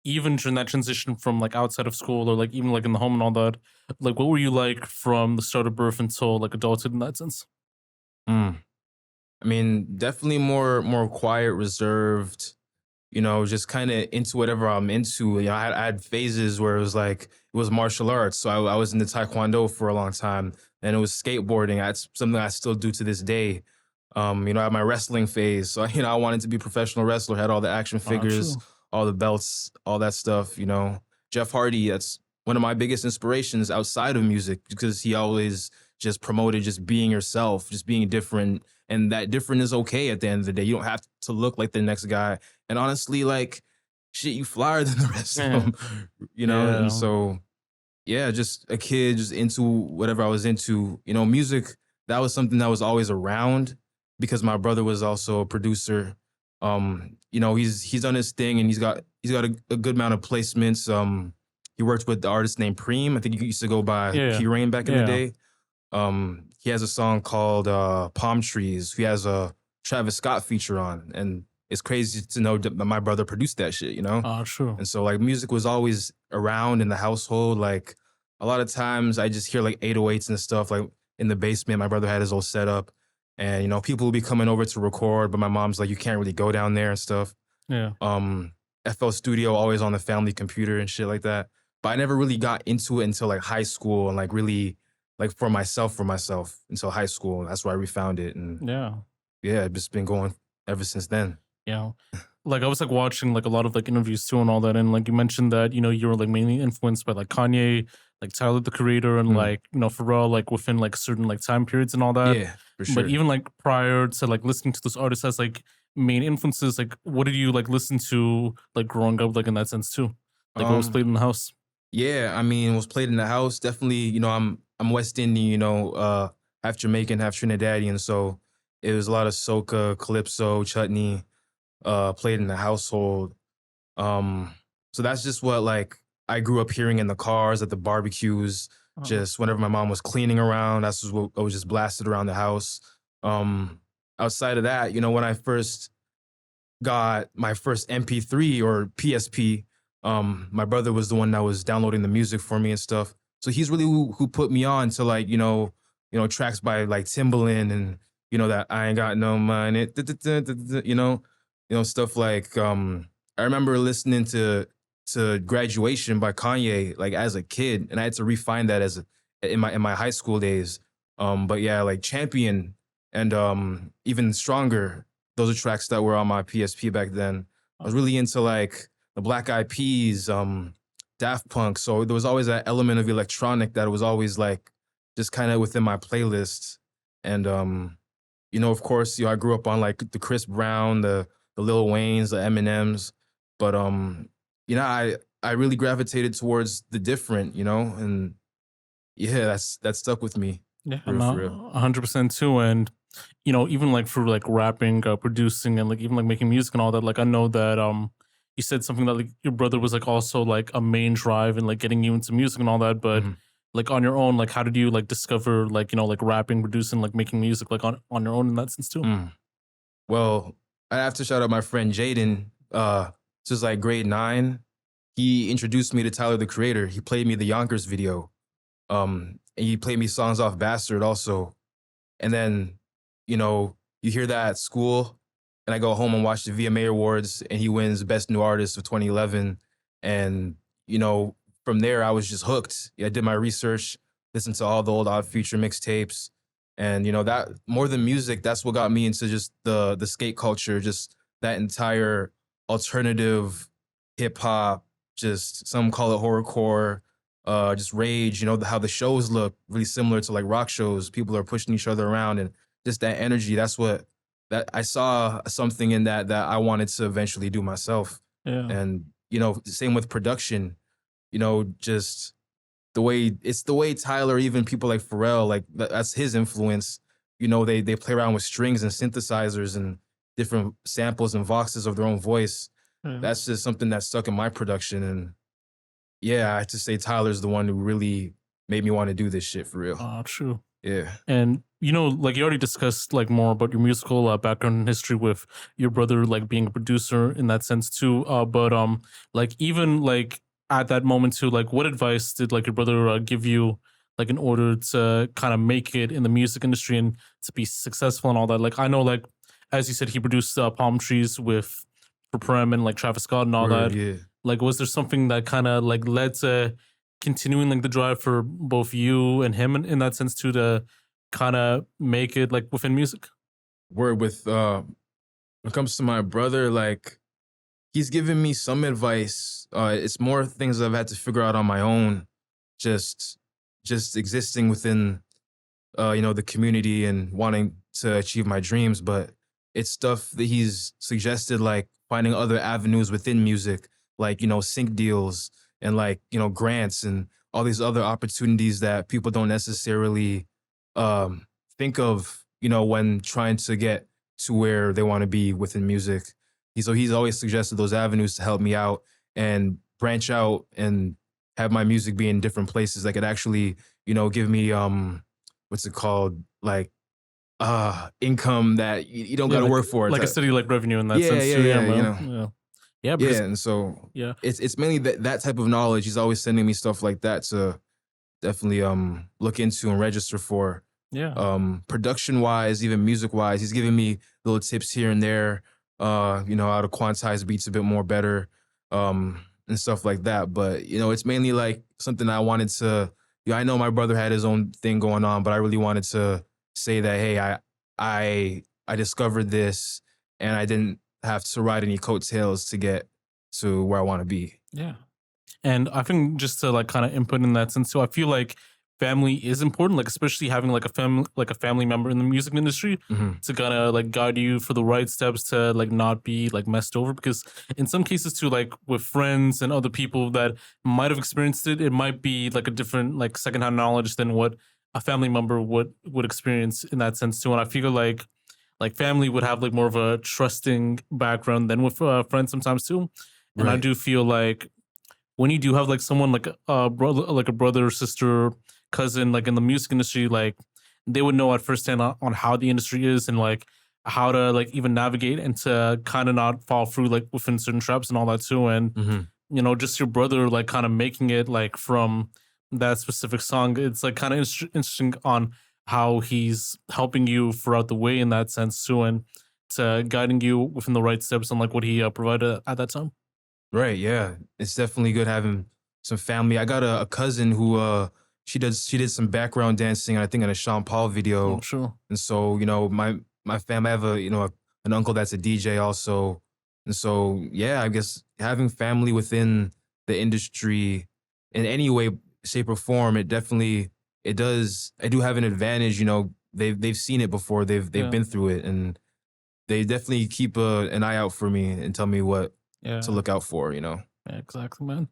even during that transition from like outside of school or like even like in the home and all that, like what were you like from the start of birth until like adulthood in that sense? Mm. I mean, definitely more quiet, reserved, just kind of into whatever I'm into. I had phases where it was like it was martial arts. So I was into Taekwondo for a long time. And it was skateboarding. That's something I still do to this day. I had my wrestling phase. So, I wanted to be a professional wrestler, had all the action figures, True. all the belts, all that stuff. Jeff Hardy, that's one of my biggest inspirations outside of music because he always just promoted just being yourself, just being different. And that different is okay at the end of the day. You don't have to look like the next guy. And honestly, like, shit, you flyer than the rest of Yeah. them, And Yeah. so, yeah, just a kid, just into whatever I was into. Music, that was something that was always around because my brother was also a producer. He's done his thing and he's got a good amount of placements. He worked with the artist named Preme. I think he used to go by Yeah. P Rain back in the Yeah. day. He has a song called Palm Trees. He has a Travis Scott feature on. And it's crazy to know that my brother produced that shit. True. And so like music was always around in the household. Like a lot of times I just hear like 808s and stuff like in the basement. My brother had his old setup and people would be coming over to record, but my mom's like, you can't really go down there and stuff. Yeah. FL Studio always on the family computer and shit like that. But I never really got into it until like high school and like really like for myself until high school. That's where I refound it. And Yeah. yeah, it's just been going ever since then. Yeah. Like I was like watching like a lot of like interviews too and all that. And like you mentioned that, you were like mainly influenced by like Kanye, like Tyler the Creator and Mm. like, Pharrell, like within like certain like time periods and all that. Yeah, for But sure. even like prior to like listening to those artists as like main influences, like what did you like listen to like growing up like in that sense too? Like what was Um, played in the house? yeah, I mean, it was played in the house. Definitely, I'm West Indian, half Jamaican, half Trinidadian. So it was a lot of soca, calypso, chutney, played in the household. Um, so that's just what like I grew up hearing in the cars, at the barbecues, Uh, just whenever my mom was cleaning around, that's just what I was just blasted around the house. Um, Outside of that, when I first got my first MP3 or PSP, my brother was the one that was downloading the music for me and stuff. So he's really who put me on to like, tracks by like Timbaland and that I ain't got no money, stuff like I remember listening to Graduation by Kanye like as a kid, and I had to refine that in my high school days. But yeah, like Champion and Even Stronger, those are tracks that were on my PSP back then. I was really into like the Black Eyed Peas, Daft Punk. So there was always that element of electronic that was always like just kind of within my playlist. And of course, I grew up on like the Chris Brown, the Lil Waynes, the Eminems. But I really gravitated towards the different, and yeah, that stuck with me. yeah, For real, no, for real. 100% too. And even like for like rapping, producing, and like even like making music and all that. Like I know that you said something that like your brother was like also like a main drive and like getting you into music and all that. But Mhm. like on your own, like how did you like discover like like rapping, producing, like making music like on your own in that sense too? Mm. Well, I have to shout out my friend Jaden. This was like grade 9. He introduced me to Tyler the Creator. He played me the Yonkers video. And he played me songs off Bastard also. And then, you hear that at school, and I go home and watch the VMA Awards, and he wins Best New Artist of 2011. And, from there, I was just hooked. Yeah, I did my research, listened to all the old Odd Future mixtapes. And, that more than music, that's what got me into just the skate culture, just that entire alternative hip hop, just some call it horrorcore, just rage, how the shows look really similar to like rock shows. People are pushing each other around and just that energy. That's what that I saw something in that I wanted to eventually do myself. Yeah. And, same with production, just the way Tyler, even people like Pharrell, like that's his influence. They play around with strings and synthesizers and different samples and voxes of their own voice. Yeah. That's just something that stuck in my production. And yeah, I have to say Tyler's the one who really made me want to do this shit for real. True. Yeah. And like you already discussed like more about your musical background and history with your brother like being a producer in that sense too. But like even like at that moment too, like what advice did like your brother give you like in order to kind of make it in the music industry and to be successful and all that? Like I know like as you said he produced Palm Trees with for Prem and like Travis Scott and all Word, that. yeah. Like was there something that kind of like led to continuing like the drive for both you and him in that sense too to kind of make it like within music? Word with when it comes to my brother, like he's given me some advice. It's more things I've had to figure out on my own, just just existing within the community and wanting to achieve my dreams. But it's stuff that he's suggested, like finding other avenues within music, like, sync deals and like, grants and all these other opportunities that people don't necessarily think of, when trying to get to where they want to be within music. So he's always suggested those avenues to help me out and branch out and have my music be in different places that could actually, give me what's it called? Like income that you don't Yeah, gotta work for. like a steady like revenue in that Yeah, sense yeah, too. Yeah, yeah, man. Yeah, yeah, yeah. because And so yeah, it's mainly that type of knowledge. He's always sending me stuff like that to definitely look into and register for. yeah, Production wise, even music wise, he's giving me little tips here and there, how to quantize beats a bit more better, and stuff like that. But it's mainly like something I wanted to. I know my brother had his own thing going on, but I really wanted to say that, hey, I discovered this, and I didn't have to ride any coattails to get to where I want to be. yeah. And I think just to like kind of input in that sense too, I feel like family is important, like especially having like a family member in the music industry Hmm. to kind of like guide you for the right steps to like not be like messed over. Because in some cases too, like with friends and other people that might have experienced it, it might be like a different like secondhand knowledge than what a family member would experience in that sense too. And I feel like family would have like more of a trusting background than with friends sometimes too. And I Right. do feel like when you do have like someone like a brother, like a brother, sister, cousin, like in the music industry, like they would know at first hand on how the industry is and like how to like even navigate and to kind of not fall through like within certain traps and all that too. And Hmm. just your brother like kind of making it like from that specific song, it's like kind of interesting on how he's helping you throughout the way in that sense too, and to guiding you within the right steps on like what he provided at that time. Right. Yeah. It's definitely good having some family. I got a cousin who she did some background dancing, I think in a Sean Paul I'm video. sure. And so, my family, I have an uncle that's a DJ also. And so, yeah, I guess having family within the industry in any way, shape, or form, it does. I do have an advantage, they've seen it before, they've Yeah. been through it, and they definitely keep an eye out for me and tell me what to Yeah. look out for. Yeah, exactly, man.